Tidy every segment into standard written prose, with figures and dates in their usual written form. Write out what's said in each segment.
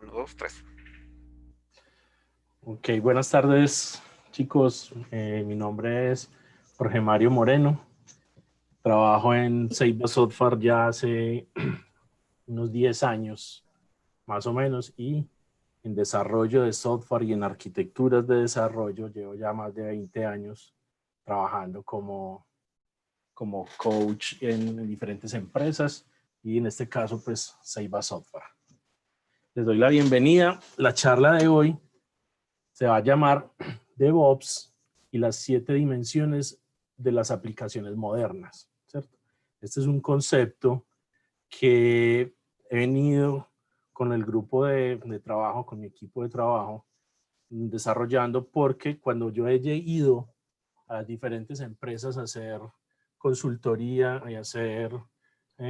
Uno, dos, tres. Ok, buenas tardes, chicos. Mi nombre es Jorge Mario Moreno. Trabajo en Ceiba Software ya hace unos 10 años, más o menos, y en desarrollo de software y en arquitecturas de desarrollo llevo ya más de 20 años trabajando como coach en diferentes empresas y en este caso, pues, Ceiba Software. Les doy la bienvenida. La charla de hoy se va a llamar DevOps y las 7 dimensiones de las aplicaciones modernas, ¿cierto? Este es un concepto que he venido con el grupo de trabajo, con mi equipo de trabajo, desarrollando porque cuando yo he ido a diferentes empresas a hacer consultoría y hacer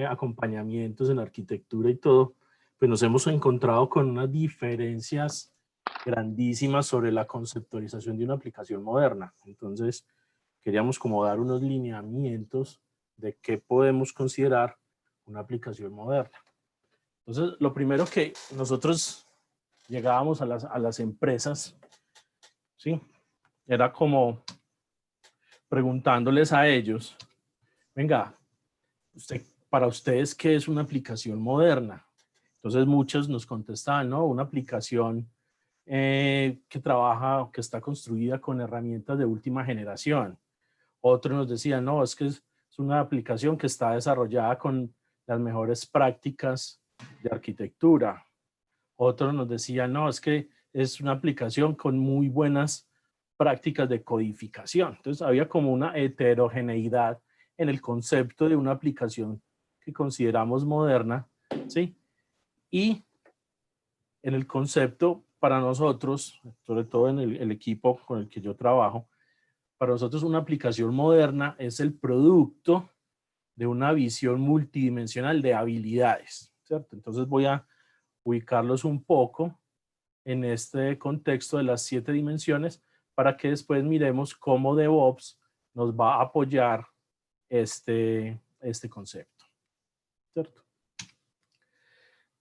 acompañamientos en arquitectura y todo, pues nos hemos encontrado con unas diferencias grandísimas sobre la conceptualización de una aplicación moderna. Entonces, queríamos como dar unos lineamientos de qué podemos considerar una aplicación moderna. Entonces, lo primero que nosotros llegábamos a las empresas, ¿sí? Era como preguntándoles a ellos, venga, para ustedes, ¿qué es una aplicación moderna? Entonces muchos nos contestaban, ¿no? Una aplicación que trabaja, que está construida con herramientas de última generación. Otros nos decían, no, es que es una aplicación que está desarrollada con las mejores prácticas de arquitectura. Otros nos decían, no, es que es una aplicación con muy buenas prácticas de codificación. Entonces había como una heterogeneidad en el concepto de una aplicación que consideramos moderna, ¿sí? Y en el concepto para nosotros, sobre todo en el equipo con el que yo trabajo, para nosotros una aplicación moderna es el producto de una visión multidimensional de habilidades, ¿cierto? Entonces voy a ubicarlos un poco en este contexto de las 7 dimensiones para que después miremos cómo DevOps nos va a apoyar este concepto, ¿cierto?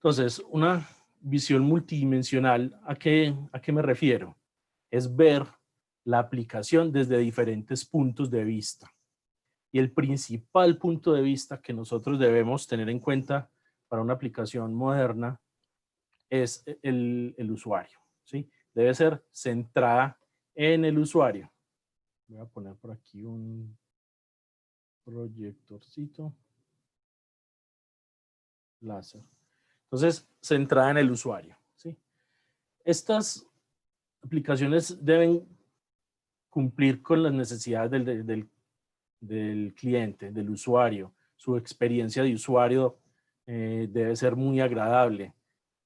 Entonces, una visión multidimensional, ¿a qué me refiero? Es ver la aplicación desde diferentes puntos de vista. Y el principal punto de vista que nosotros debemos tener en cuenta para una aplicación moderna es el usuario, ¿sí? Debe ser centrada en el usuario. Voy a poner por aquí un proyectorcito láser. Entonces, centrada en el usuario, ¿sí? Estas aplicaciones deben cumplir con las necesidades del cliente, del usuario. Su experiencia de usuario debe ser muy agradable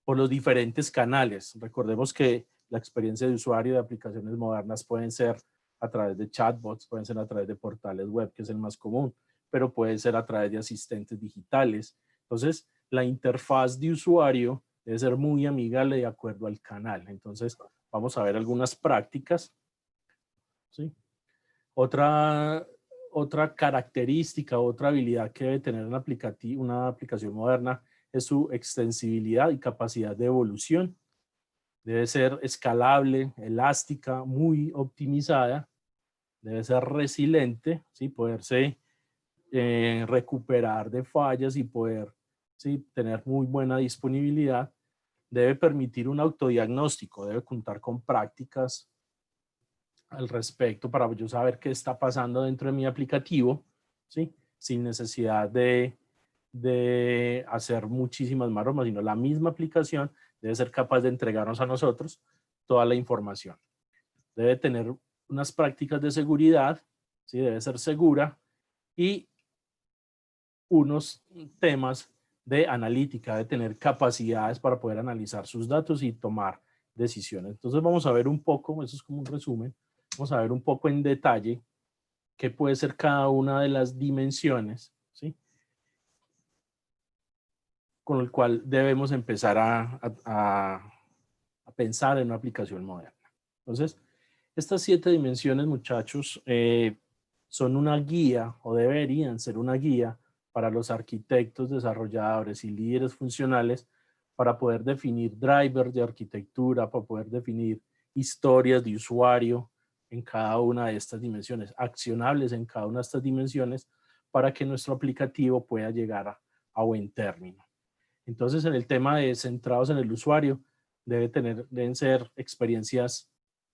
por los diferentes canales. Recordemos que la experiencia de usuario de aplicaciones modernas pueden ser a través de chatbots, pueden ser a través de portales web, que es el más común, pero puede ser a través de asistentes digitales. Entonces, la interfaz de usuario debe ser muy amigable de acuerdo al canal. Entonces, vamos a ver algunas prácticas, ¿sí? Otra característica, otra habilidad que debe tener una aplicación moderna es su extensibilidad y capacidad de evolución. Debe ser escalable, elástica, muy optimizada, debe ser resiliente, ¿sí? Poderse recuperar de fallas y poder, ¿sí? Tener muy buena disponibilidad. Debe permitir un autodiagnóstico, debe contar con prácticas al respecto para yo saber qué está pasando dentro de mi aplicativo, ¿sí? Sin necesidad de hacer muchísimas maromas, sino la misma aplicación debe ser capaz de entregarnos a nosotros toda la información. Debe tener unas prácticas de seguridad, ¿sí? Debe ser segura y unos temas de analítica, de tener capacidades para poder analizar sus datos y tomar decisiones. Entonces vamos a ver un poco, eso es como un resumen, vamos a ver un poco en detalle qué puede ser cada una de las dimensiones, ¿sí? Con el cual debemos empezar a pensar en una aplicación moderna. Entonces, estas 7 dimensiones, muchachos, son una guía o deberían ser una guía para los arquitectos, desarrolladores y líderes funcionales para poder definir drivers de arquitectura, para poder definir historias de usuario en cada una de estas dimensiones, accionables en cada una de estas dimensiones, para que nuestro aplicativo pueda llegar a buen término. Entonces, en el tema de centrados en el usuario, deben ser experiencias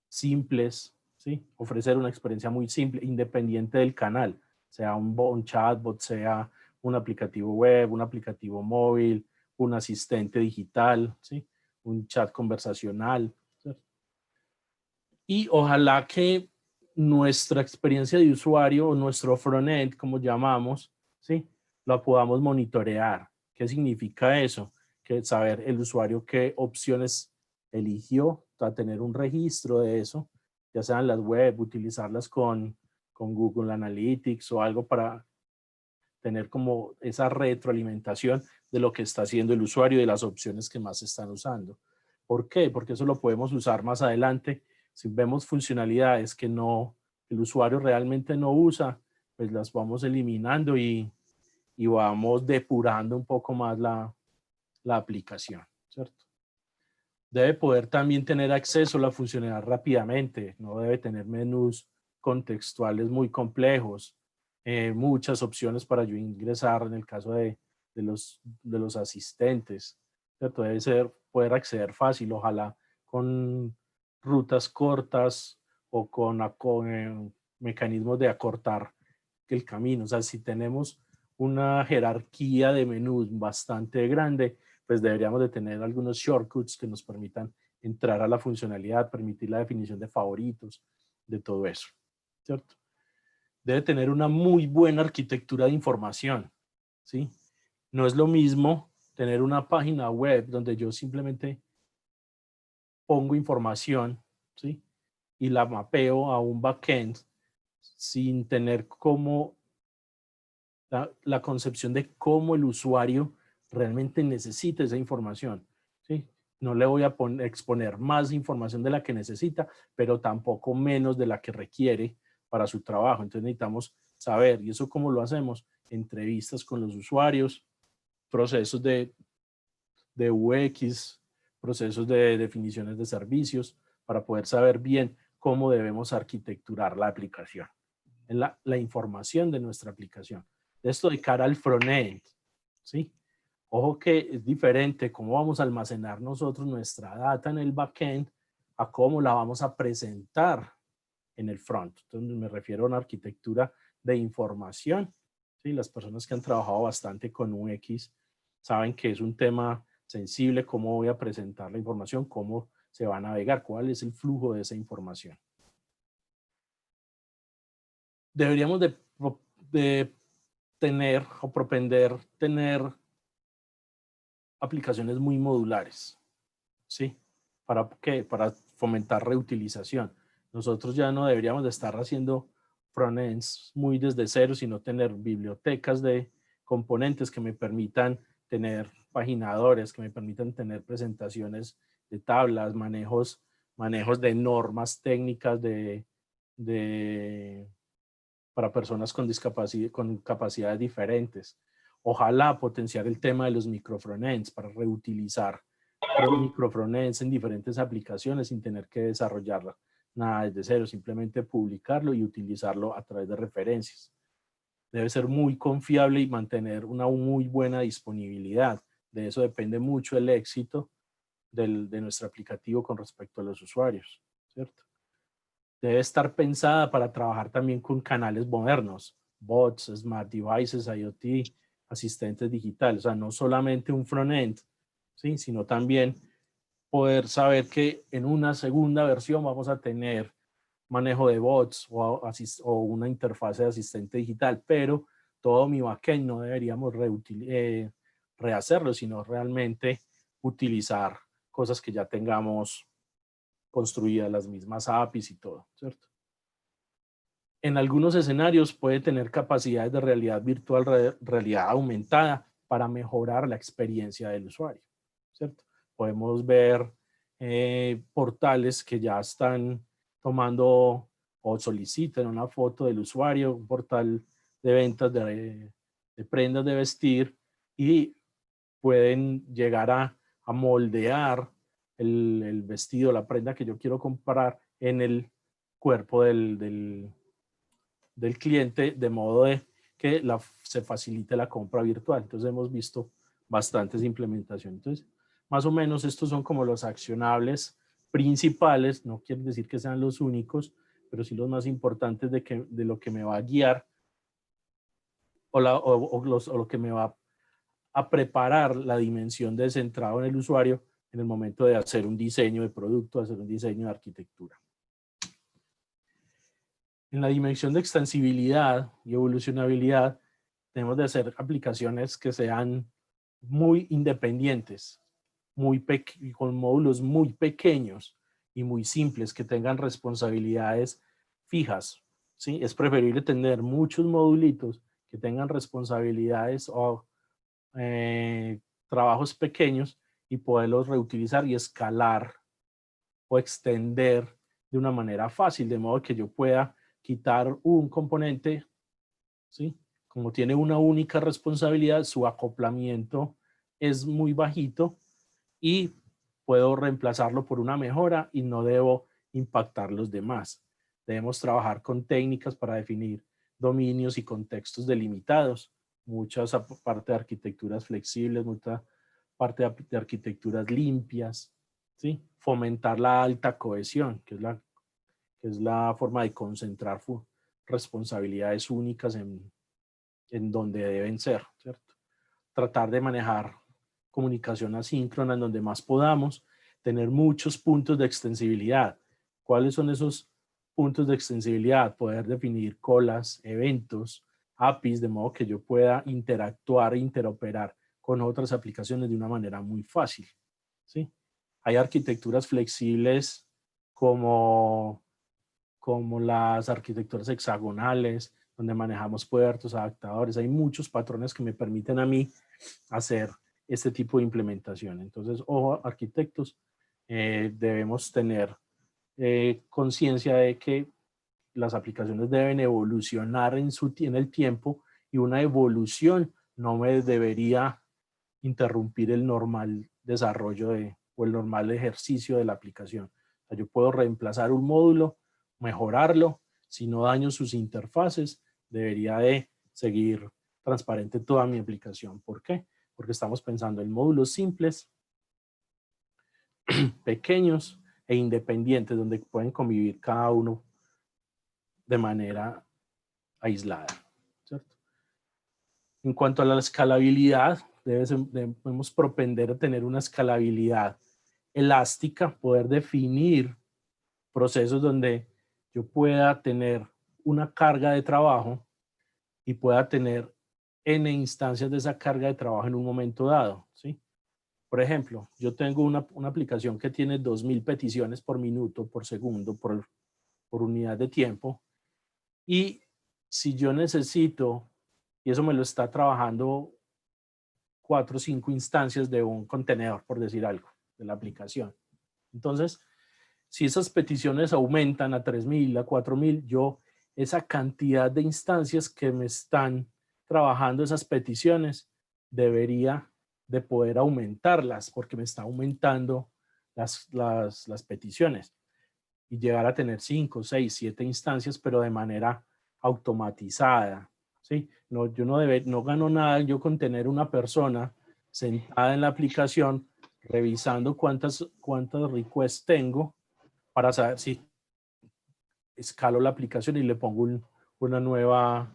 simples, ¿sí? Ofrecer una experiencia muy simple, independiente del canal, sea un chatbot, sea un aplicativo web, un aplicativo móvil, un asistente digital, ¿sí? Un chat conversacional, ¿sí? Y ojalá que nuestra experiencia de usuario o nuestro frontend, como llamamos, ¿sí? Lo podamos monitorear. ¿Qué significa eso? Que saber el usuario qué opciones eligió, para tener un registro de eso, ya sean las web, utilizarlas con Google Analytics o algo para tener como esa retroalimentación de lo que está haciendo el usuario y de las opciones que más se están usando. ¿Por qué? Porque eso lo podemos usar más adelante. Si vemos funcionalidades que el usuario realmente no usa, pues las vamos eliminando y vamos depurando un poco más la aplicación, ¿cierto? Debe poder también tener acceso a la funcionalidad rápidamente, no debe tener menús contextuales muy complejos, muchas opciones para yo ingresar en el caso de los asistentes, ¿cierto? Debe poder acceder fácil, ojalá con rutas cortas o con mecanismos de acortar el camino. O sea, si tenemos una jerarquía de menús bastante grande, pues deberíamos de tener algunos shortcuts que nos permitan entrar a la funcionalidad, permitir la definición de favoritos, de todo eso, ¿cierto? Debe tener una muy buena arquitectura de información, ¿sí? No es lo mismo tener una página web donde yo simplemente pongo información, ¿sí? Y la mapeo a un backend sin tener como la concepción de cómo el usuario realmente necesita esa información, ¿sí? No le voy a exponer más información de la que necesita, pero tampoco menos de la que requiere para su trabajo. Entonces necesitamos saber, ¿y eso cómo lo hacemos? Entrevistas con los usuarios, procesos de UX, procesos de definiciones de servicios, para poder saber bien cómo debemos arquitecturar la aplicación, la información de nuestra aplicación. Esto de cara al frontend, ¿sí? Ojo que es diferente cómo vamos a almacenar nosotros nuestra data en el backend a cómo la vamos a presentar en el front. Entonces me refiero a una arquitectura de información, ¿sí? Las personas que han trabajado bastante con UX saben que es un tema sensible, cómo voy a presentar la información, cómo se va a navegar, cuál es el flujo de esa información. Deberíamos de tener o propender tener aplicaciones muy modulares, ¿sí? ¿Para qué? Para fomentar reutilización. Nosotros ya no deberíamos de estar haciendo frontends muy desde cero, sino tener bibliotecas de componentes que me permitan tener paginadores, que me permitan tener presentaciones de tablas, manejos de normas técnicas para personas con discapacidad, con capacidades diferentes. Ojalá potenciar el tema de los microfrontends para reutilizar microfrontends en diferentes aplicaciones sin tener que desarrollarla nada desde cero, simplemente publicarlo y utilizarlo a través de referencias. Debe ser muy confiable y mantener una muy buena disponibilidad. De eso depende mucho el éxito de nuestro aplicativo con respecto a los usuarios, ¿cierto? Debe estar pensada para trabajar también con canales modernos, bots, smart devices, IoT, asistentes digitales, o sea, no solamente un front-end, ¿sí? Sino también poder saber que en una segunda versión vamos a tener manejo de bots o una interfaz de asistente digital, pero todo mi backend no deberíamos rehacerlo, sino realmente utilizar cosas que ya tengamos construidas, las mismas APIs y todo, ¿cierto? En algunos escenarios puede tener capacidades de realidad virtual, realidad aumentada para mejorar la experiencia del usuario, ¿cierto? Podemos ver portales que ya están tomando o solicitan una foto del usuario, un portal de ventas de prendas de vestir y pueden llegar a a moldear el vestido, la prenda que yo quiero comprar en el cuerpo del cliente, de modo de que se facilite la compra virtual. Entonces hemos visto bastantes implementaciones. Entonces, más o menos estos son como los accionables principales, no quiere decir que sean los únicos, pero sí los más importantes de lo que me va a guiar o lo que me va a preparar la dimensión de centrado en el usuario en el momento de hacer un diseño de producto, hacer un diseño de arquitectura. En la dimensión de extensibilidad y evolucionabilidad, tenemos de hacer aplicaciones que sean muy independientes, con módulos muy pequeños y muy simples, que tengan responsabilidades fijas, ¿sí? Es preferible tener muchos modulitos que tengan responsabilidades o trabajos pequeños y poderlos reutilizar y escalar o extender de una manera fácil, de modo que yo pueda quitar un componente, ¿sí? Como tiene una única responsabilidad, su acoplamiento es muy bajito y puedo reemplazarlo por una mejora y no debo impactar los demás. Debemos trabajar con técnicas para definir dominios y contextos delimitados. Muchas parte de arquitecturas flexibles, mucha parte de arquitecturas limpias, ¿sí? Fomentar la alta cohesión, que es la forma de concentrar responsabilidades únicas en donde deben ser, ¿cierto? Tratar de manejar comunicación asíncrona en donde más podamos, tener muchos puntos de extensibilidad. ¿Cuáles son esos puntos de extensibilidad? Poder definir colas, eventos, APIs, de modo que yo pueda interactuar e interoperar con otras aplicaciones de una manera muy fácil, ¿sí? Hay arquitecturas flexibles como las arquitecturas hexagonales, donde manejamos puertos, adaptadores. Hay muchos patrones que me permiten a mí hacer este tipo de implementación. Entonces, ojo, arquitectos, debemos tener conciencia de que las aplicaciones deben evolucionar en el tiempo, y una evolución no me debería interrumpir el normal desarrollo o el normal ejercicio de la aplicación. O sea, yo puedo reemplazar un módulo, mejorarlo, si no daño sus interfaces, debería de seguir transparente toda mi aplicación. ¿Por qué? Porque estamos pensando en módulos simples, pequeños e independientes, donde pueden convivir cada uno de manera aislada, ¿cierto? En cuanto a la escalabilidad, debemos propender a tener una escalabilidad elástica, poder definir procesos donde yo pueda tener una carga de trabajo y pueda tener N instancias de esa carga de trabajo en un momento dado, ¿sí? Por ejemplo, yo tengo una aplicación que tiene 2000 peticiones por minuto, por segundo, por unidad de tiempo. Y si yo necesito, y eso me lo está trabajando 4 o 5 instancias de un contenedor, por decir algo, de la aplicación. Entonces, si esas peticiones aumentan a 3000, a 4000, esa cantidad de instancias que me están trabajando esas peticiones, debería de poder aumentarlas, porque me está aumentando las peticiones, y llegar a tener 5, 6, 7 instancias, pero de manera automatizada, ¿sí? No, yo no gano nada yo con tener una persona sentada en la aplicación revisando cuántas requests tengo, para saber si escalo la aplicación y le pongo una nueva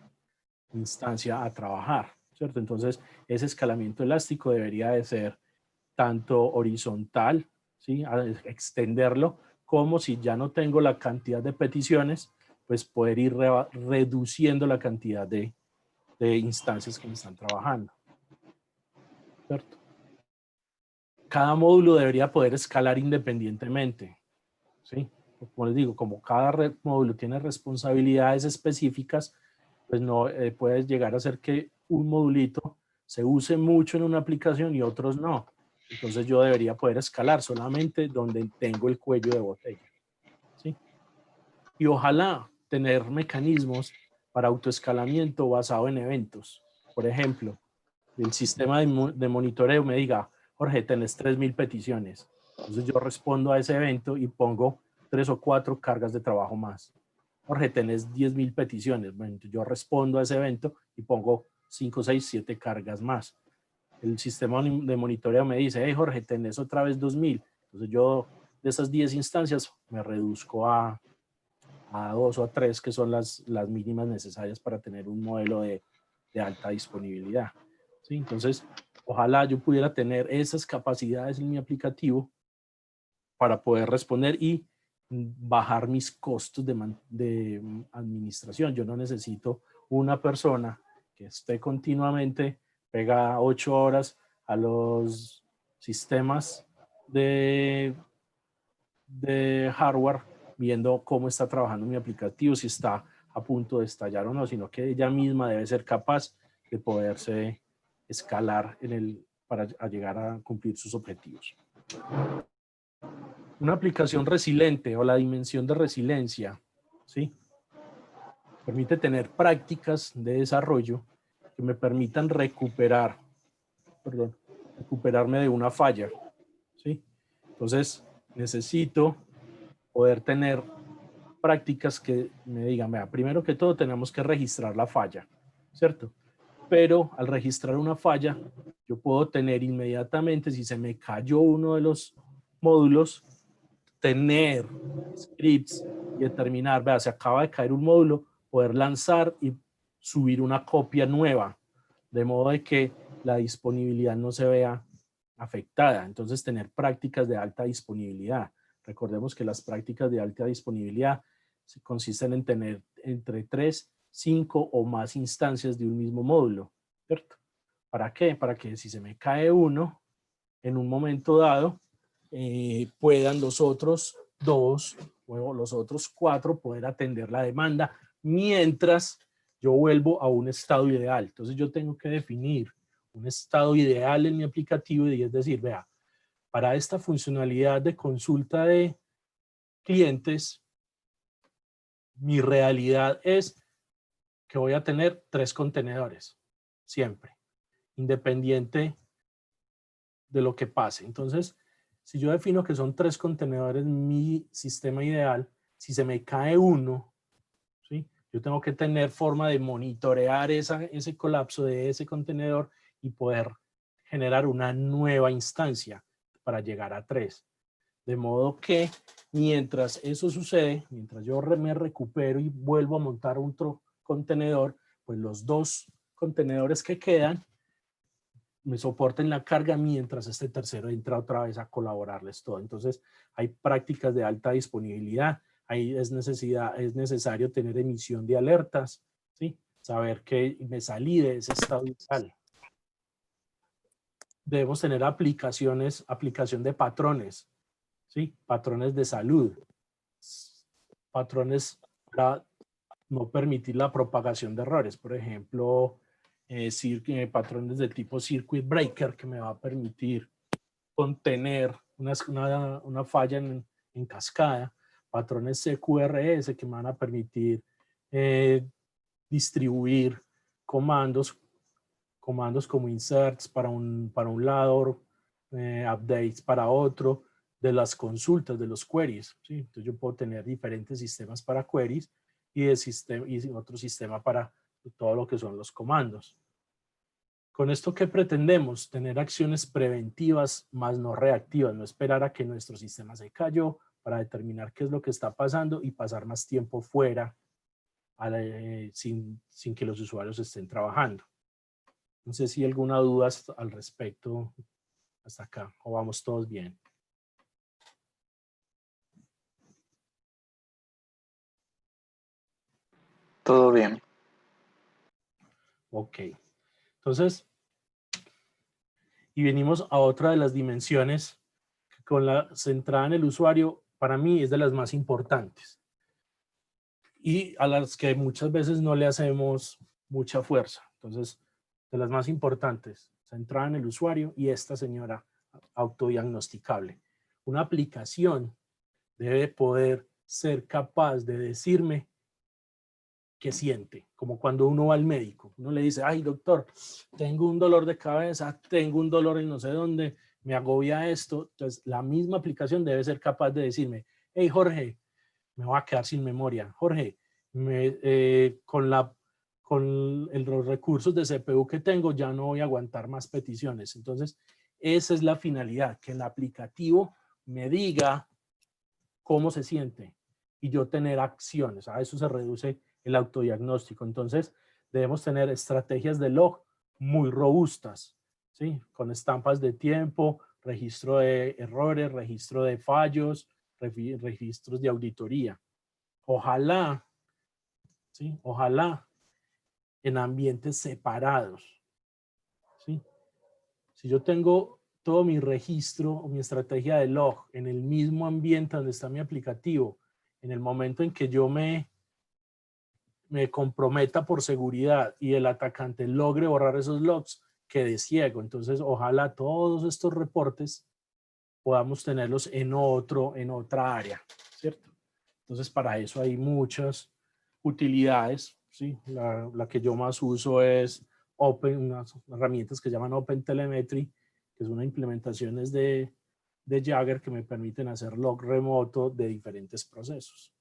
instancia a trabajar, ¿cierto? Entonces, ese escalamiento elástico debería de ser tanto horizontal, ¿sí? A extenderlo, como si ya no tengo la cantidad de peticiones, pues poder ir reduciendo la cantidad de instancias que me están trabajando, ¿cierto? Cada módulo debería poder escalar independientemente, ¿sí? Como les digo, como cada módulo tiene responsabilidades específicas, pues no puedes llegar a ser que un modulito se use mucho en una aplicación y otros no. Entonces yo debería poder escalar solamente donde tengo el cuello de botella, ¿sí? Y ojalá tener mecanismos para autoescalamiento basado en eventos. Por ejemplo, el sistema de monitoreo me diga, Jorge, tenés 3.000 peticiones. Entonces yo respondo a ese evento y pongo 3 o 4 cargas de trabajo más. Jorge, tenés 10.000 peticiones. Bueno, yo respondo a ese evento y pongo 5, 6, 7 cargas más. El sistema de monitoreo me dice, hey Jorge, tenés otra vez 2.000. Entonces yo de esas 10 instancias me reduzco a 2 o a 3, que son las mínimas necesarias para tener un modelo de alta disponibilidad. ¿Sí? Entonces, ojalá yo pudiera tener esas capacidades en mi aplicativo para poder responder y bajar mis costos de administración. Yo no necesito una persona que esté continuamente pegada 8 horas a los sistemas de hardware, viendo cómo está trabajando mi aplicativo, si está a punto de estallar o no, sino que ella misma debe ser capaz de poderse escalar para llegar a cumplir sus objetivos. Una aplicación resiliente o la dimensión de resiliencia, ¿sí? Permite tener prácticas de desarrollo que me permitan recuperarme de una falla, ¿sí? Entonces, necesito poder tener prácticas que me digan, vea, primero que todo tenemos que registrar la falla, ¿cierto? Pero al registrar una falla, yo puedo tener inmediatamente, si se me cayó uno de los módulos, tener scripts y determinar, vea, se acaba de caer un módulo, poder lanzar y subir una copia nueva, de modo de que la disponibilidad no se vea afectada. Entonces, tener prácticas de alta disponibilidad. Recordemos que las prácticas de alta disponibilidad consisten en tener entre 3, 5 o más instancias de un mismo módulo, ¿cierto? ¿Para qué? Para que si se me cae uno, en un momento dado, puedan los otros 2 o los otros 4 poder atender la demanda mientras yo vuelvo a un estado ideal. Entonces yo tengo que definir un estado ideal en mi aplicativo y es decir, vea, para esta funcionalidad de consulta de clientes, mi realidad es que voy a tener 3 contenedores, siempre, independiente de lo que pase. Entonces, si yo defino que son 3 contenedores mi sistema ideal, si se me cae uno, ¿sí? Yo tengo que tener forma de monitorear ese colapso de ese contenedor y poder generar una nueva instancia para llegar a 3. De modo que mientras eso sucede, mientras yo me recupero y vuelvo a montar otro contenedor, pues los 2 contenedores que quedan me soporten la carga mientras este tercero entra otra vez a colaborarles todo. Entonces, hay prácticas de alta disponibilidad, ahí es necesario tener emisión de alertas, ¿sí? Saber que me salí de ese estado ideal. Debemos tener aplicación de patrones, ¿sí? Patrones de salud, patrones para no permitir la propagación de errores. Por ejemplo, patrones de tipo circuit breaker que me va a permitir contener una falla en cascada, patrones CQRS que me van a permitir distribuir comandos como inserts para un lado, updates para otro, de las consultas, de los queries, ¿sí? Entonces yo puedo tener diferentes sistemas para queries y otro sistema para todo lo que son los comandos. ¿Con esto qué pretendemos? Tener acciones preventivas más no reactivas, no esperar a que nuestro sistema se cayó para determinar qué es lo que está pasando y pasar más tiempo fuera sin que los usuarios estén trabajando. No sé si hay alguna duda al respecto hasta acá o vamos todos bien. Todo bien. Ok. Entonces, y venimos a otra de las dimensiones que con la centrada en el usuario, para mí es de las más importantes y a las que muchas veces no le hacemos mucha fuerza. Entonces, de las más importantes, centrada en el usuario y esta señora autodiagnosticable. Una aplicación debe poder ser capaz de decirme qué siente, como cuando uno va al médico. Uno le dice, ay doctor, tengo un dolor de cabeza, tengo un dolor en no sé dónde, me agobia esto, entonces la misma aplicación debe ser capaz de decirme, hey Jorge, me voy a quedar sin memoria. Jorge, con los recursos de CPU que tengo ya no voy a aguantar más peticiones. Entonces, esa es la finalidad, que el aplicativo me diga cómo se siente y yo tener acciones. A eso se reduce el autodiagnóstico. Entonces, debemos tener estrategias de log muy robustas, ¿sí? Con estampas de tiempo, registro de errores, registro de fallos, registros de auditoría. Ojalá, ¿sí? Ojalá en ambientes separados, ¿sí? Si yo tengo todo mi registro o mi estrategia de log en el mismo ambiente donde está mi aplicativo, en el momento en que yo me comprometa por seguridad y el atacante logre borrar esos logs, quede ciego. Entonces, ojalá todos estos reportes podamos tenerlos en otra área, ¿cierto? Entonces, para eso hay muchas utilidades, ¿sí? La que yo más uso es unas herramientas que llaman OpenTelemetry, que es una implementación de Jagger que me permiten hacer log remoto de diferentes procesos,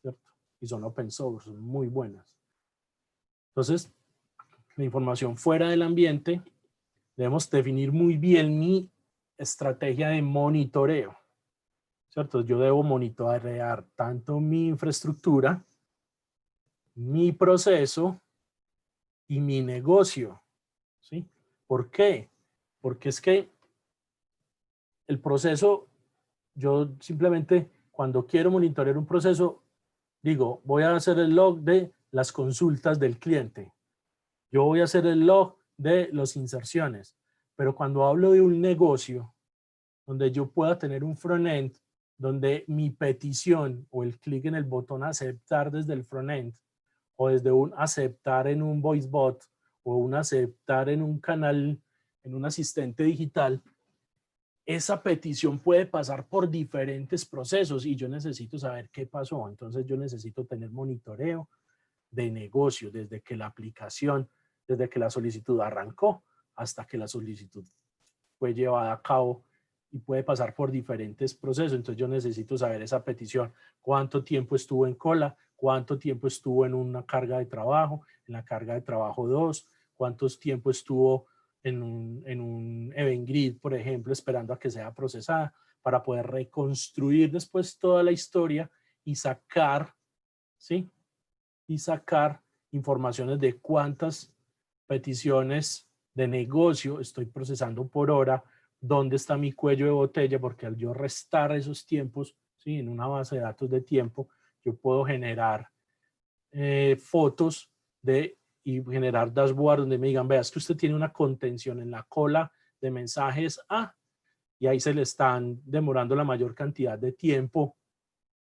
¿cierto? Y son open source, son muy buenas. Entonces, la información fuera del ambiente, debemos definir muy bien mi estrategia de monitoreo, ¿cierto? Yo debo monitorear tanto mi infraestructura, mi proceso y mi negocio, ¿sí? ¿Por qué? Porque es que el proceso, yo simplemente cuando quiero monitorear un proceso, digo, voy a hacer el log de las consultas del cliente. Yo voy a hacer el log de las inserciones. Pero cuando hablo de un negocio, donde yo pueda tener un frontend, donde mi petición o el clic en el botón aceptar desde el frontend, o desde un aceptar en un voice bot, o un aceptar en un canal, en un asistente digital, esa petición puede pasar por diferentes procesos y yo necesito saber qué pasó. Entonces yo necesito tener monitoreo de negocio desde que la aplicación, desde que la solicitud arrancó hasta que la solicitud fue llevada a cabo y puede pasar por diferentes procesos. Entonces yo necesito saber esa petición, cuánto tiempo estuvo en cola, cuánto tiempo estuvo en una carga de trabajo, en la carga de trabajo 2, cuántos tiempo estuvo en un event grid, por ejemplo, esperando a que sea procesada, para poder reconstruir después toda la historia y sacar, ¿sí? Y sacar informaciones de cuántas peticiones de negocio estoy procesando por hora, dónde está mi cuello de botella, porque al yo restar esos tiempos, ¿sí? En una base de datos de tiempo, yo puedo generar fotos y generar dashboard donde me digan, vea, es que usted tiene una contención en la cola de mensajes A, y ahí se le están demorando la mayor cantidad de tiempo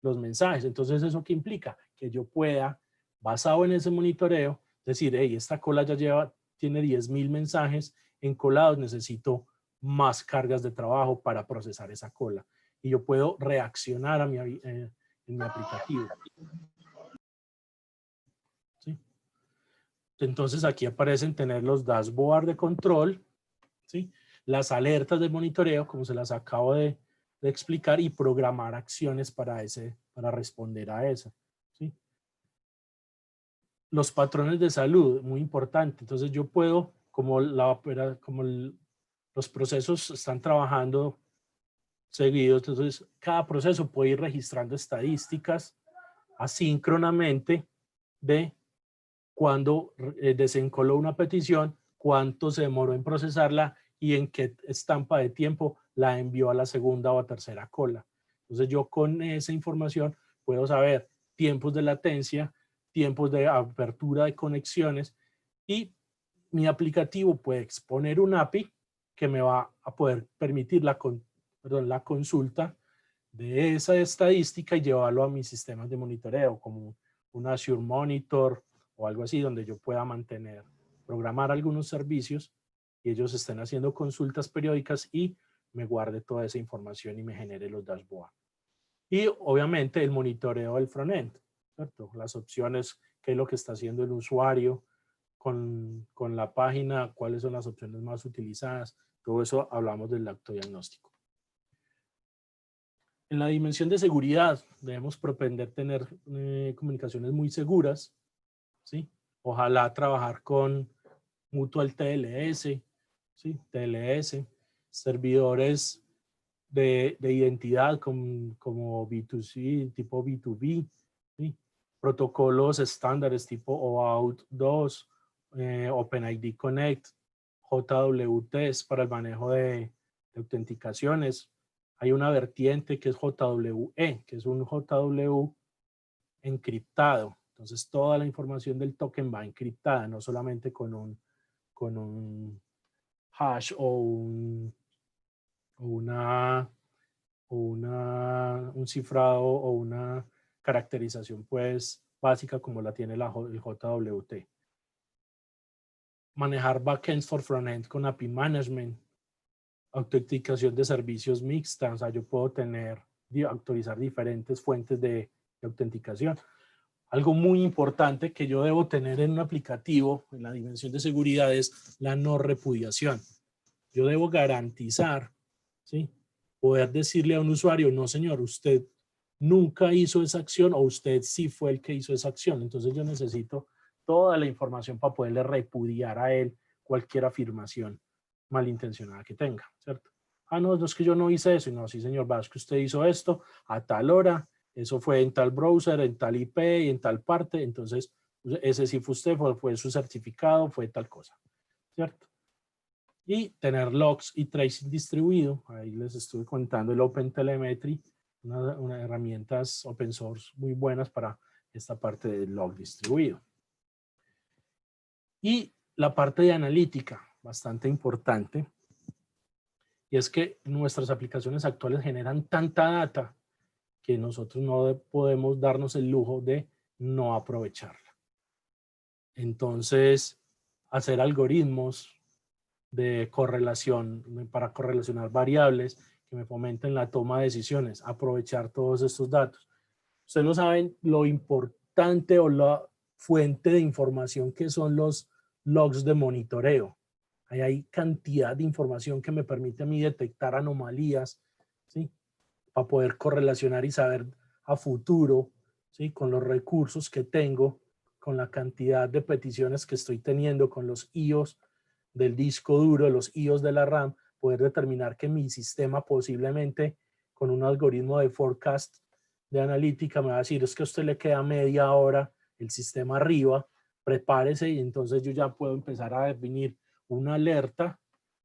los mensajes. Entonces, ¿eso qué implica? Que yo pueda, basado en ese monitoreo, decir, hey, esta cola ya tiene 10,000 mensajes encolados, necesito más cargas de trabajo para procesar esa cola. Y yo puedo reaccionar en mi aplicativo. ¿Sí? Entonces, aquí aparecen tener los dashboards de control, ¿sí? Las alertas de monitoreo, como se las acabo de explicar, y programar acciones para responder a eso, ¿sí? Los patrones de salud, muy importante. Entonces yo puedo, como los procesos están trabajando seguidos, entonces cada proceso puede ir registrando estadísticas asíncronamente de cuándo desencoló una petición, cuánto se demoró en procesarla y en qué estampa de tiempo la envió a la segunda o a tercera cola. Entonces yo con esa información puedo saber tiempos de latencia, tiempos de apertura de conexiones, y mi aplicativo puede exponer un API que me va a poder permitir la consulta de esa estadística y llevarlo a mis sistemas de monitoreo como un Azure Monitor o algo así, donde yo pueda programar algunos servicios y ellos estén haciendo consultas periódicas y me guarde toda esa información y me genere los dashboards. Y obviamente el monitoreo del frontend, ¿cierto? Las opciones, qué es lo que está haciendo el usuario con la página, cuáles son las opciones más utilizadas. Todo eso hablamos del acto diagnóstico. En la dimensión de seguridad debemos propender tener comunicaciones muy seguras, ¿sí? Ojalá trabajar con Mutual TLS, ¿sí? TLS, servidores de identidad como B2C, tipo B2B, ¿sí? Protocolos estándares tipo OAuth 2, OpenID Connect, JWTs para el manejo de autenticaciones. Hay una vertiente que es JWE, que es un JW encriptado. Entonces toda la información del token va encriptada, no solamente con un hash o un cifrado o una caracterización pues básica como la tiene el JWT. Manejar backends for frontend con API management, autenticación de servicios mixtas, o sea, yo puedo autorizar diferentes fuentes de autenticación. Algo muy importante que yo debo tener en un aplicativo, en la dimensión de seguridad, es la no repudiación. Yo debo garantizar, ¿sí? Poder decirle a un usuario, no señor, usted nunca hizo esa acción o usted sí fue el que hizo esa acción. Entonces yo necesito toda la información para poderle repudiar a él cualquier afirmación malintencionada que tenga, ¿cierto? Ah, no, no es que yo no hice eso. No, sí señor, es que usted hizo esto a tal hora, eso fue en tal browser, en tal IP y en tal parte. Entonces, ese sí fue usted, fue su certificado, fue tal cosa, ¿cierto? Y tener logs y tracing distribuido. Ahí les estuve contando el OpenTelemetry, unas herramientas open source muy buenas para esta parte del log distribuido. Y la parte de analítica, bastante importante, y es que nuestras aplicaciones actuales generan tanta data que nosotros no podemos darnos el lujo de no aprovecharla. Entonces, hacer algoritmos de correlación, para correlacionar variables que me fomenten la toma de decisiones, aprovechar todos estos datos. Ustedes no saben lo importante o la fuente de información que son los logs de monitoreo. Ahí hay cantidad de información que me permite a mí detectar anomalías, ¿sí? Para poder correlacionar y saber a futuro, ¿sí? Con los recursos que tengo, con la cantidad de peticiones que estoy teniendo, con los IOs del disco duro, los IOs de la RAM, poder determinar que mi sistema posiblemente con un algoritmo de forecast de analítica me va a decir es que a usted le queda media hora el sistema arriba, prepárese y entonces yo ya puedo empezar a definir una alerta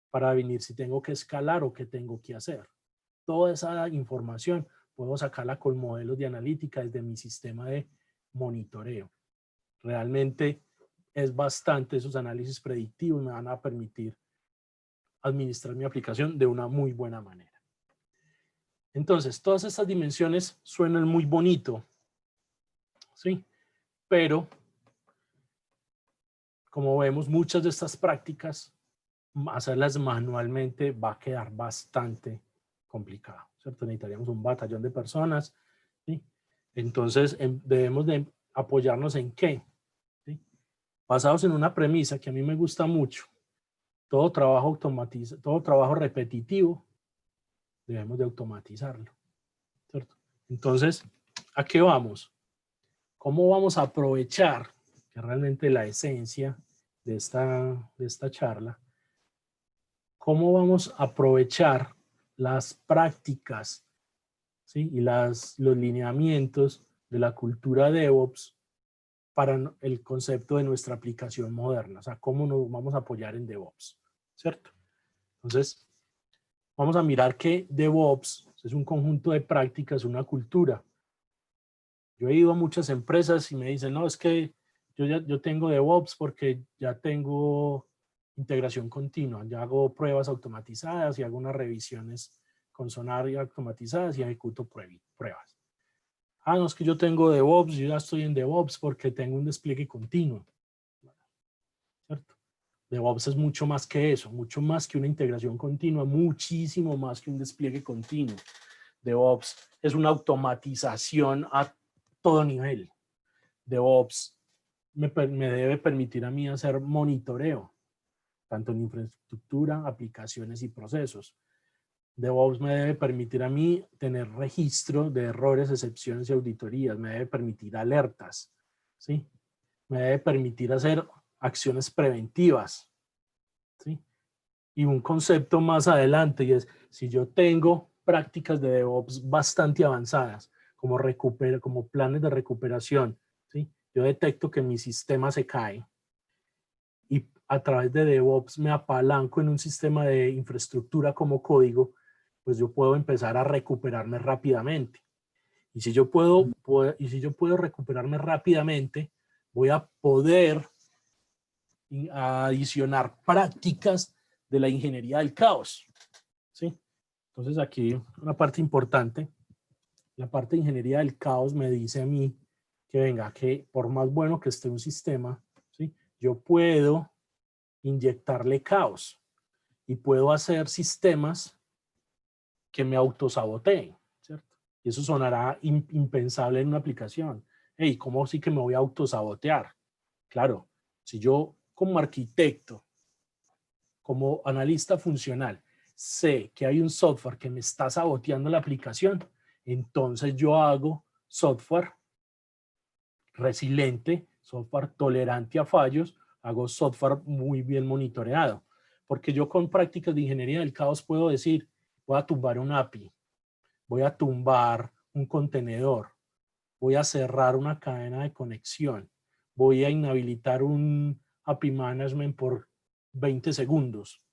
para definir si tengo que escalar o qué tengo que hacer. Toda esa información puedo sacarla con modelos de analítica desde mi sistema de monitoreo. Realmente es bastante, esos análisis predictivos me van a permitir administrar mi aplicación de una muy buena manera. Entonces, todas estas dimensiones suenan muy bonito, ¿sí? Pero, como vemos, muchas de estas prácticas, hacerlas manualmente va a quedar bastante complicado, ¿cierto? Necesitaríamos un batallón de personas, ¿sí? Entonces, debemos de apoyarnos en ¿qué? ¿Sí? Basados en una premisa que a mí me gusta mucho. Todo trabajo repetitivo, debemos de automatizarlo, ¿cierto? Entonces, ¿a qué vamos? ¿Cómo vamos a aprovechar, que realmente la esencia de esta charla, cómo vamos a aprovechar las prácticas, ¿sí? Y los lineamientos de la cultura DevOps para el concepto de nuestra aplicación moderna? O sea, ¿cómo nos vamos a apoyar en DevOps? ¿Cierto? Entonces, vamos a mirar que DevOps es un conjunto de prácticas, una cultura. Yo he ido a muchas empresas y me dicen, no, es que yo tengo DevOps porque ya tengo integración continua, ya hago pruebas automatizadas y hago unas revisiones con Sonar y automatizadas y ejecuto pruebas. Ah, no, es que yo tengo DevOps, yo ya estoy en DevOps porque tengo un despliegue continuo. ¿Cierto? DevOps es mucho más que eso, mucho más que una integración continua, muchísimo más que un despliegue continuo. DevOps es una automatización a todo nivel. DevOps me debe permitir a mí hacer monitoreo. tanto en infraestructura, aplicaciones y procesos. DevOps me debe permitir a mí tener registro de errores, excepciones y auditorías, me debe permitir alertas, ¿sí? Me debe permitir hacer acciones preventivas, ¿sí? Y un concepto más adelante, y es, si yo tengo prácticas de DevOps bastante avanzadas, como planes de recuperación, ¿sí? Yo detecto que mi sistema se cae y a través de DevOps me apalanco en un sistema de infraestructura como código, pues yo puedo empezar a recuperarme rápidamente. Y si yo puedo recuperarme rápidamente, voy a poder adicionar prácticas de la ingeniería del caos, ¿sí? Entonces aquí una parte importante, la parte de ingeniería del caos me dice a mí que venga, que por más bueno que esté un sistema, ¿sí? Yo puedo inyectarle caos y puedo hacer sistemas que me autosaboteen, ¿cierto? Y eso sonará impensable en una aplicación. Hey, ¿cómo sí que me voy a autosabotear? Claro, si yo como arquitecto, como analista funcional, sé que hay un software que me está saboteando la aplicación, entonces yo hago software resiliente, software tolerante a fallos, hago software muy bien monitoreado. Porque yo con prácticas de ingeniería del caos puedo decir, voy a tumbar un API, voy a tumbar un contenedor, voy a cerrar una cadena de conexión, voy a inhabilitar un API management por 20 segundos.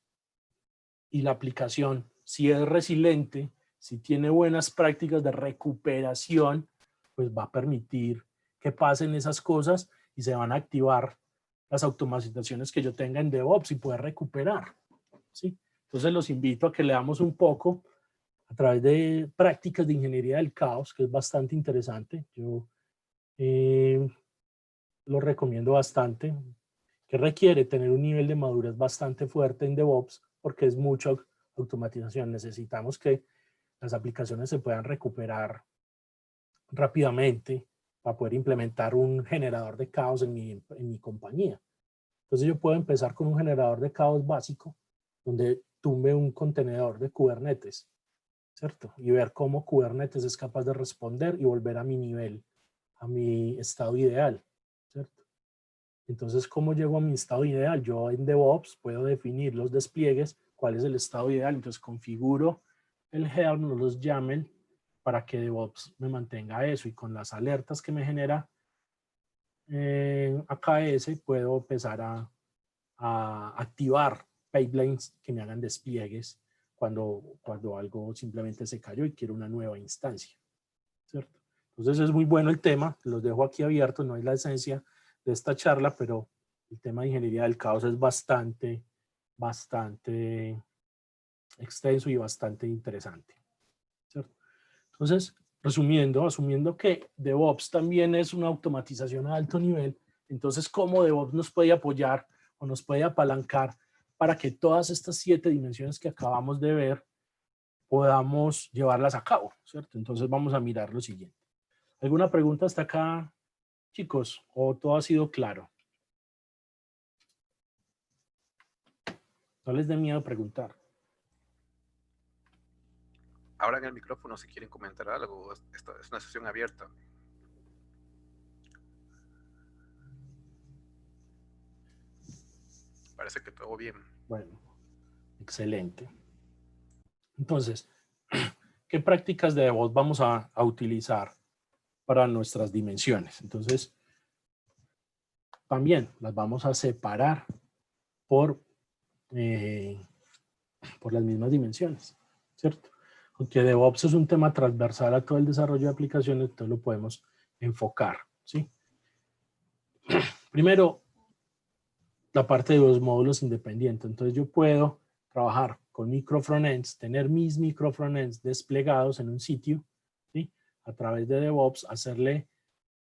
Y la aplicación, si es resiliente, si tiene buenas prácticas de recuperación, pues va a permitir que pasen esas cosas y se van a activar las automatizaciones que yo tenga en DevOps y poder recuperar, ¿sí? Entonces los invito a que leamos un poco a través de prácticas de ingeniería del caos, que es bastante interesante. Yo lo recomiendo bastante, que requiere tener un nivel de madurez bastante fuerte en DevOps, porque es mucha automatización. Necesitamos que las aplicaciones se puedan recuperar rápidamente para poder implementar un generador de caos en mi compañía. Entonces yo puedo empezar con un generador de caos básico, donde tumbe un contenedor de Kubernetes, ¿cierto? Y ver cómo Kubernetes es capaz de responder y volver a mi nivel, a mi estado ideal, ¿cierto? Entonces, ¿cómo llego a mi estado ideal? Yo en DevOps puedo definir los despliegues, cuál es el estado ideal. Entonces, configuro el Helm, los YAML, para que DevOps me mantenga eso. Y con las alertas que me genera AKS, puedo empezar a activar pipelines que me hagan despliegues cuando algo simplemente se cayó y quiero una nueva instancia, ¿cierto? Entonces, es muy bueno el tema. Los dejo aquí abiertos, no es la esencia de esta charla, pero el tema de ingeniería del caos es bastante extenso y bastante interesante, ¿cierto? Entonces, resumiendo, asumiendo que DevOps también es una automatización a alto nivel, entonces, ¿cómo DevOps nos puede apoyar o nos puede apalancar para que todas estas 7 dimensiones que acabamos de ver podamos llevarlas a cabo, ¿cierto? Entonces, vamos a mirar lo siguiente. ¿Alguna pregunta hasta acá, chicos? ¿O todo ha sido claro? No les dé miedo preguntar. Abran el micrófono si quieren comentar algo. Esta es una sesión abierta. Parece que todo bien. Bueno, excelente. Entonces, ¿qué prácticas de DevOps vamos a utilizar para nuestras dimensiones? Entonces, también las vamos a separar por las mismas dimensiones, ¿cierto? Aunque DevOps es un tema transversal a todo el desarrollo de aplicaciones, entonces lo podemos enfocar, ¿sí? Primero, la parte de los módulos independientes. Entonces yo puedo trabajar con micro frontends, tener mis micro frontends desplegados en un sitio, ¿sí? A través de DevOps, hacerle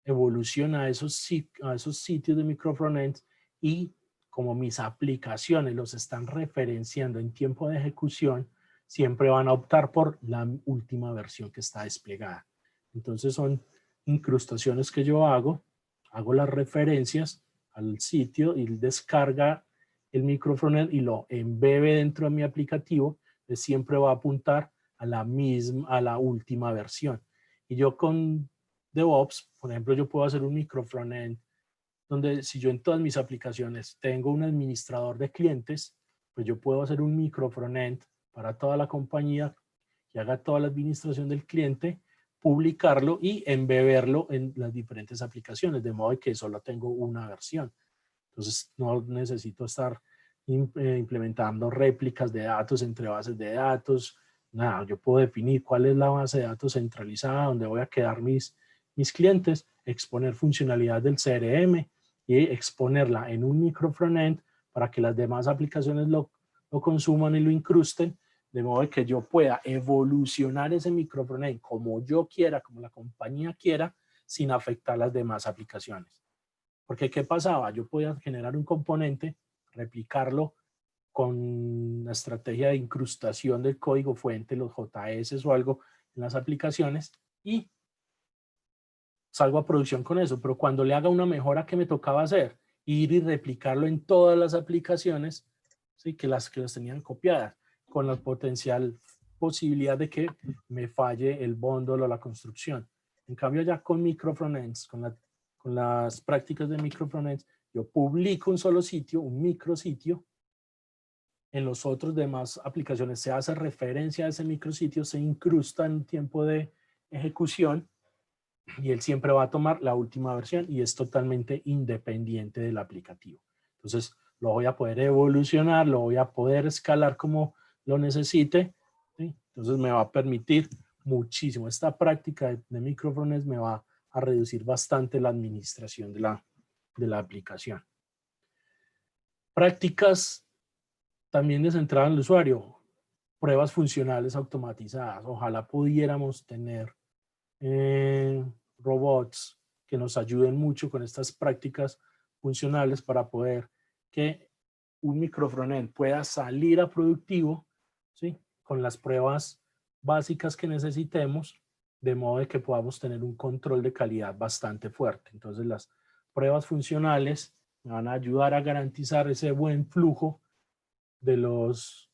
evolución a esos sitios de micro frontends y como mis aplicaciones los están referenciando en tiempo de ejecución, siempre van a optar por la última versión que está desplegada. Entonces son incrustaciones que yo hago las referencias al sitio y descarga el microfrontend y lo embebe dentro de mi aplicativo, siempre va a apuntar a la última versión. Y yo con DevOps, por ejemplo, yo puedo hacer un microfrontend donde si yo en todas mis aplicaciones tengo un administrador de clientes, pues yo puedo hacer un microfrontend para toda la compañía que haga toda la administración del cliente, publicarlo y embeberlo en las diferentes aplicaciones, de modo que solo tengo una versión. Entonces no necesito estar implementando réplicas de datos entre bases de datos. Nada, yo puedo definir cuál es la base de datos centralizada donde voy a quedar mis clientes, exponer funcionalidad del CRM y exponerla en un micro frontend para que las demás aplicaciones lo consuman y lo incrusten, de modo que yo pueda evolucionar ese micro frontend como yo quiera, como la compañía quiera, sin afectar las demás aplicaciones. Porque ¿qué pasaba? Yo podía generar un componente, replicarlo con la estrategia de incrustación del código fuente, los JS o algo en las aplicaciones y salgo a producción con eso. Pero cuando le haga una mejora que me tocaba hacer, ir y replicarlo en todas las aplicaciones, ¿sí? que las tenían copiadas, con la potencial posibilidad de que me falle el bundle o la construcción. En cambio ya con microfrontends, con las prácticas de microfrontends, yo publico un solo sitio, un micrositio. En los otros demás aplicaciones se hace referencia a ese micrositio, se incrusta en tiempo de ejecución y él siempre va a tomar la última versión y es totalmente independiente del aplicativo. Entonces lo voy a poder evolucionar, lo voy a poder escalar como lo necesite, ¿sí? Entonces me va a permitir muchísimo. Esta práctica de microfrontends me va a reducir bastante la administración de la aplicación. Prácticas también descentradas en el usuario. Pruebas funcionales automatizadas. Ojalá pudiéramos tener robots que nos ayuden mucho con estas prácticas funcionales para poder que un microfrontend pueda salir a productivo, ¿sí? Con las pruebas básicas que necesitemos, de modo de que podamos tener un control de calidad bastante fuerte. Entonces las pruebas funcionales me van a ayudar a garantizar ese buen flujo de los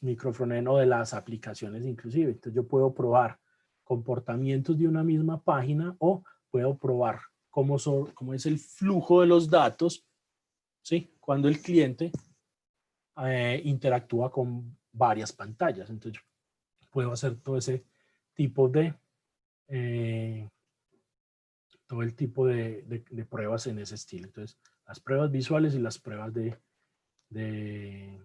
microfrontend o de las aplicaciones inclusive. Entonces yo puedo probar comportamientos de una misma página o puedo probar cómo es el flujo de los datos, ¿sí? Cuando el cliente interactúa con varias pantallas. Entonces yo puedo hacer todo ese tipo de todo el tipo de pruebas en ese estilo. Entonces las pruebas visuales y las pruebas de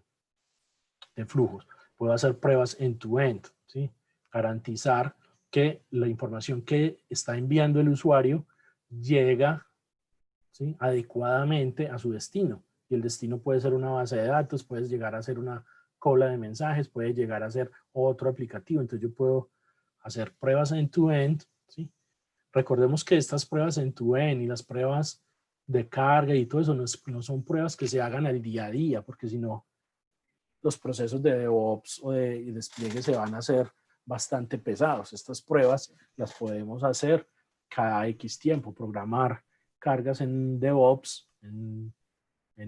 flujos. Puedo hacer pruebas end-to-end, ¿sí? Garantizar que la información que está enviando el usuario llega, ¿sí? adecuadamente a su destino. Y el destino puede ser una base de datos, puede llegar a ser una cola de mensajes, puede llegar a ser otro aplicativo. Entonces yo puedo hacer pruebas end-to-end, ¿sí? Recordemos que estas pruebas end-to-end y las pruebas de carga y todo eso no son pruebas que se hagan al día a día, porque si no, los procesos de DevOps o de despliegue se van a hacer bastante pesados. Estas pruebas las podemos hacer cada X tiempo, programar cargas en DevOps, en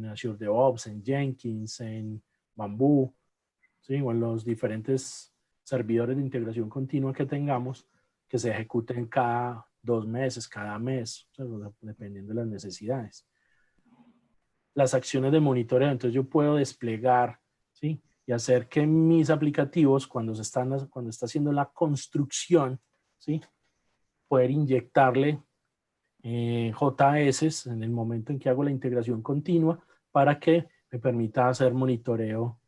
Azure DevOps, en Jenkins, en Bamboo, ¿sí? O en los diferentes servidores de integración continua que tengamos, que se ejecuten cada 2 meses, cada mes, o sea, dependiendo de las necesidades. Las acciones de monitoreo, entonces yo puedo desplegar, ¿sí? Y hacer que mis aplicativos, cuando está haciendo la construcción, ¿sí? Poder inyectarle JS en el momento en que hago la integración continua para que me permita hacer monitoreo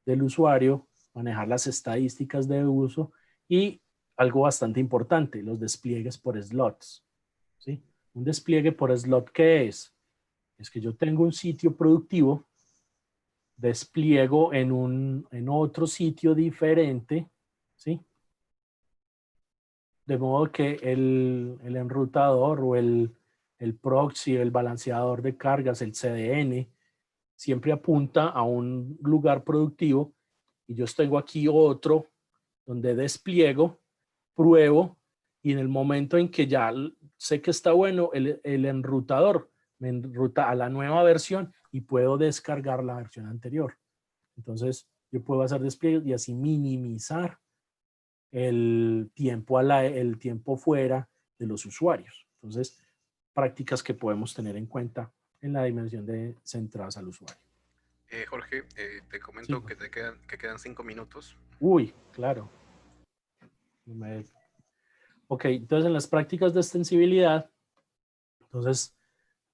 del usuario, manejar las estadísticas de uso y algo bastante importante, los despliegues por slots, ¿sí? Un despliegue por slot, ¿qué es? Es que yo tengo un sitio productivo, despliego en otro sitio diferente, ¿sí? De modo que el enrutador o el proxy, el balanceador de cargas, el CDN, siempre apunta a un lugar productivo y yo tengo aquí otro donde despliego, pruebo y en el momento en que ya sé que está bueno, el enrutador me enruta a la nueva versión y puedo descargar la versión anterior. Entonces, yo puedo hacer despliegues y así minimizar el tiempo fuera de los usuarios. Entonces, prácticas que podemos tener en cuenta en la dimensión de centradas al usuario. Jorge, te comento Sí. que quedan 5 minutos. Uy, claro. Ok, entonces en las prácticas de extensibilidad, entonces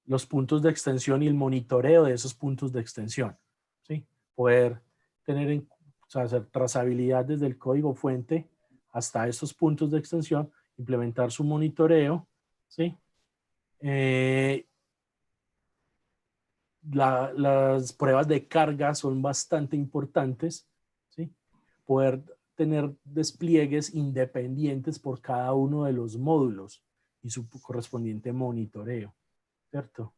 los puntos de extensión y el monitoreo de esos puntos de extensión, ¿sí? Poder tener o sea, hacer trazabilidad desde el código fuente hasta estos puntos de extensión, implementar su monitoreo, ¿sí? Las pruebas de carga son bastante importantes, ¿sí? Poder tener despliegues independientes por cada uno de los módulos y su correspondiente monitoreo, ¿cierto?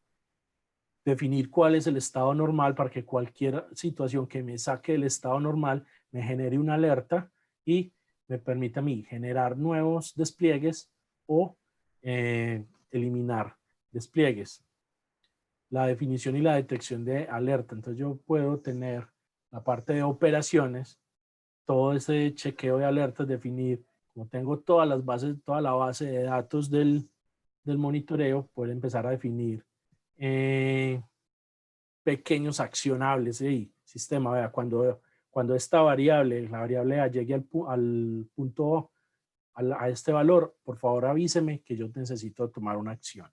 Definir cuál es el estado normal para que cualquier situación que me saque del estado normal me genere una alerta y me permita a mí generar nuevos despliegues o eliminar despliegues. La definición y la detección de alerta. Entonces yo puedo tener la parte de operaciones, todo ese chequeo de alertas, definir, como tengo todas las bases, toda la base de datos del monitoreo, poder empezar a definir pequeños accionables. ¿Sí? Sistema, vea, cuando esta variable, la variable A llegue al punto, a este valor, por favor avíseme que yo necesito tomar una acción.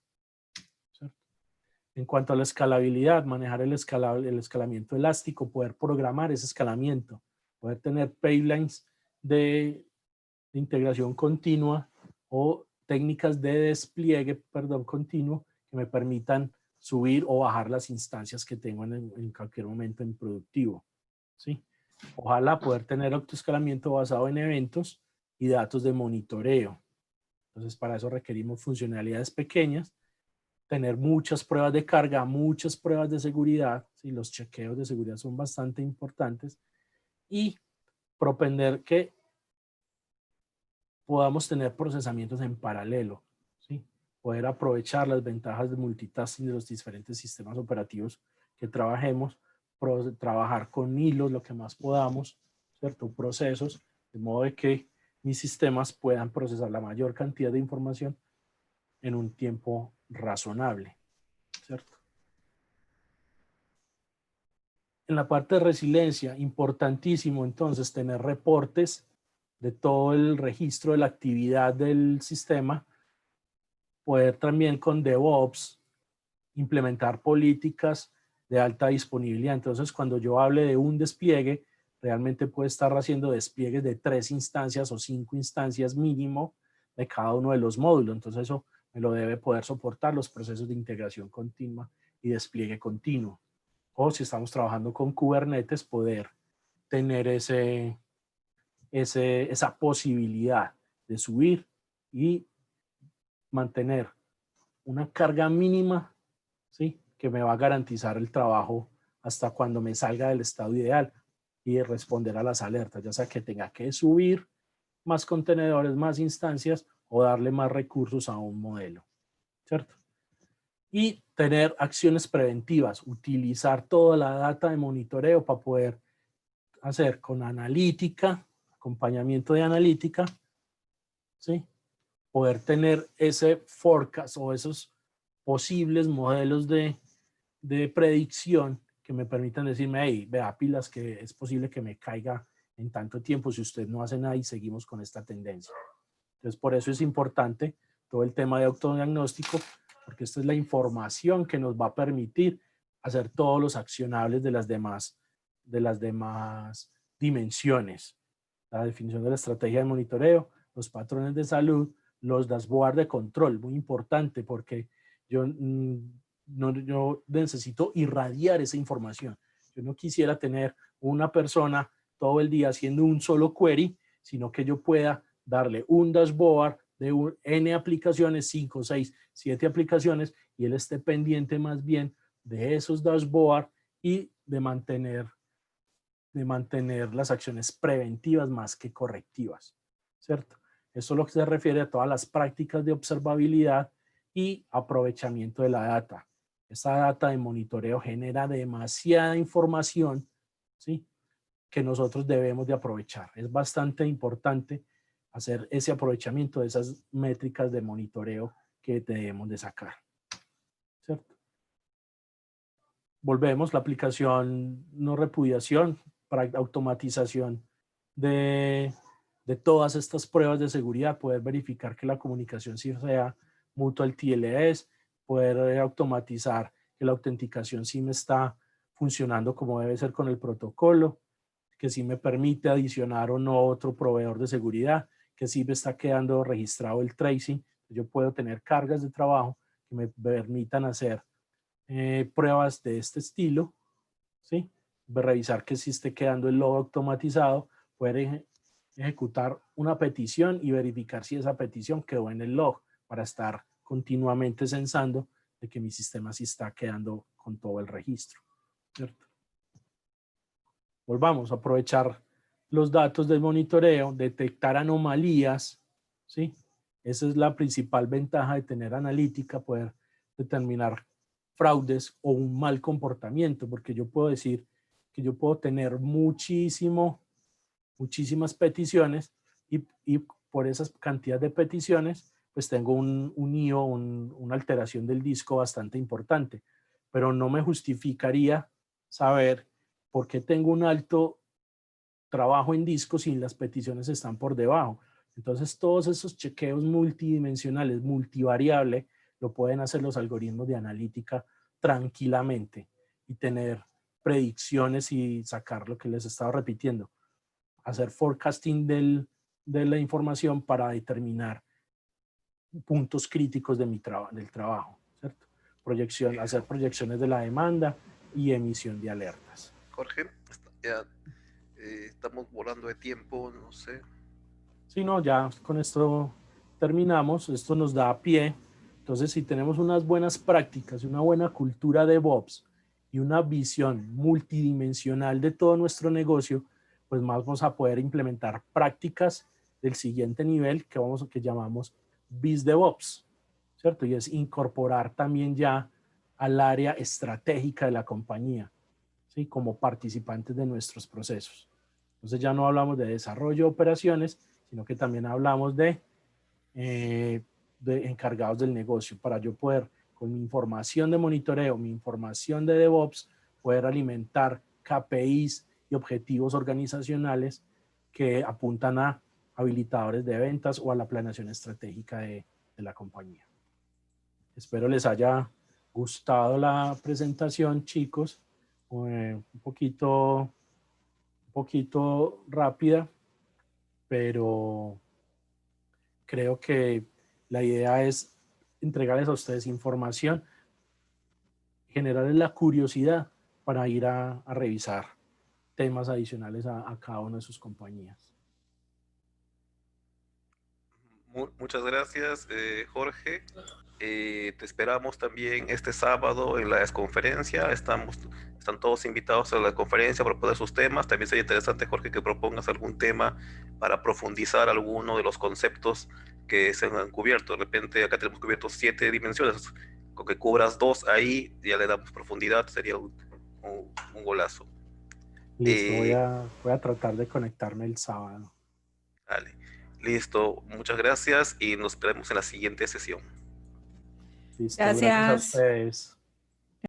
En cuanto a la escalabilidad, manejar el escalamiento elástico, poder programar ese escalamiento, poder tener pipelines de integración continua o técnicas de despliegue, perdón, continuo, que me permitan subir o bajar las instancias que tengo en cualquier momento en productivo, ¿sí? Ojalá poder tener autoescalamiento basado en eventos y datos de monitoreo. Entonces, para eso requerimos funcionalidades pequeñas, tener muchas pruebas de carga, muchas pruebas de seguridad, ¿sí? Los chequeos de seguridad son bastante importantes y propender que podamos tener procesamientos en paralelo, ¿sí? Poder aprovechar las ventajas de multitasking de los diferentes sistemas operativos que trabajemos, trabajar con hilos lo que más podamos, ¿cierto? Procesos, de modo de que mis sistemas puedan procesar la mayor cantidad de información en un tiempo razonable, ¿cierto? En la parte de resiliencia, importantísimo entonces tener reportes de todo el registro de la actividad del sistema, poder también con DevOps implementar políticas de alta disponibilidad. Entonces, cuando yo hable de un despliegue, realmente puede estar haciendo despliegues de 3 instancias o 5 instancias mínimo de cada uno de los módulos. Entonces, eso me lo debe poder soportar los procesos de integración continua y despliegue continuo. O si estamos trabajando con Kubernetes, poder tener esa posibilidad de subir y mantener una carga mínima, ¿sí? Que me va a garantizar el trabajo hasta cuando me salga del estado ideal y responder a las alertas, ya sea que tenga que subir más contenedores, más instancias o darle más recursos a un modelo, ¿cierto? Y tener acciones preventivas, utilizar toda la data de monitoreo para poder hacer con analítica, acompañamiento de analítica, ¿sí? Poder tener ese forecast o esos posibles modelos de predicción que me permitan decirme, hey, vea pilas que es posible que me caiga en tanto tiempo si usted no hace nada y seguimos con esta tendencia. Entonces, por eso es importante todo el tema de autodiagnóstico, porque esta es la información que nos va a permitir hacer todos los accionables de las demás dimensiones. La definición de la estrategia de monitoreo, los patrones de salud, los dashboards de control, muy importante porque yo necesito irradiar esa información. Yo no quisiera tener una persona todo el día haciendo un solo query, sino que yo pueda darle un dashboard de N aplicaciones, 5, 6, 7 aplicaciones, y él esté pendiente más bien de esos dashboards y de mantener las acciones preventivas más que correctivas, ¿cierto? Eso es lo que se refiere a todas las prácticas de observabilidad y aprovechamiento de la data. Esta data de monitoreo genera demasiada información, ¿sí?, que nosotros debemos de aprovechar. Es bastante importante hacer ese aprovechamiento de esas métricas de monitoreo que debemos de sacar, ¿cierto? Volvemos, la aplicación no repudiación para automatización de todas estas pruebas de seguridad, poder verificar que la comunicación sí sea mutual TLS, poder automatizar que la autenticación sí me está funcionando como debe ser con el protocolo, que sí me permite adicionar o no otro proveedor de seguridad, que sí me está quedando registrado el tracing. Yo puedo tener cargas de trabajo que me permitan hacer pruebas de este estilo, ¿sí? Revisar que sí esté quedando el log automatizado, poder ejecutar una petición y verificar si esa petición quedó en el log para estar continuamente censando de que mi sistema sí está quedando con todo el registro, ¿cierto? Volvamos a aprovechar los datos del monitoreo, detectar anomalías, ¿sí? Esa es la principal ventaja de tener analítica, poder determinar fraudes o un mal comportamiento, porque yo puedo decir que yo puedo tener muchísimas peticiones y por esas cantidades de peticiones, pues tengo un IO, una alteración del disco bastante importante, pero no me justificaría saber por qué tengo un alto trabajo en disco si las peticiones están por debajo. Entonces, todos esos chequeos multidimensionales, multivariable, lo pueden hacer los algoritmos de analítica tranquilamente y tener predicciones y sacar lo que les estaba repitiendo. Hacer forecasting de la información para determinar puntos críticos de del trabajo, ¿cierto? Hacer proyecciones de la demanda y emisión de alertas. Jorge, ya estamos volando de tiempo, no sé. Sí, no, ya con esto terminamos. Esto nos da pie. Entonces, si tenemos unas buenas prácticas, una buena cultura de DevOps y una visión multidimensional de todo nuestro negocio, pues más vamos a poder implementar prácticas del siguiente nivel que llamamos BizDevOps, ¿cierto? Y es incorporar también ya al área estratégica de la compañía, ¿sí?, como participantes de nuestros procesos. Entonces ya no hablamos de desarrollo de operaciones, sino que también hablamos de encargados del negocio, para yo poder, con mi información de monitoreo, mi información de DevOps, poder alimentar KPIs y objetivos organizacionales que apuntan a habilitadores de ventas o a la planeación estratégica de la compañía. Espero les haya gustado la presentación, chicos. Un poquito rápida, pero creo que la idea es entregarles a ustedes información, generarles la curiosidad para ir a revisar temas adicionales a cada una de sus compañías. Muchas gracias, Jorge. Te esperamos también este sábado en la conferencia. Están todos invitados a la conferencia para proponer sus temas. También sería interesante, Jorge, que propongas algún tema para profundizar alguno de los conceptos que se han cubierto. De repente acá tenemos cubiertos 7 dimensiones. Con que cubras 2 ahí, ya le damos profundidad, sería un golazo. Listo, voy a tratar de conectarme el sábado. Vale, listo. Muchas gracias y nos vemos en la siguiente sesión. Listo, gracias a ustedes.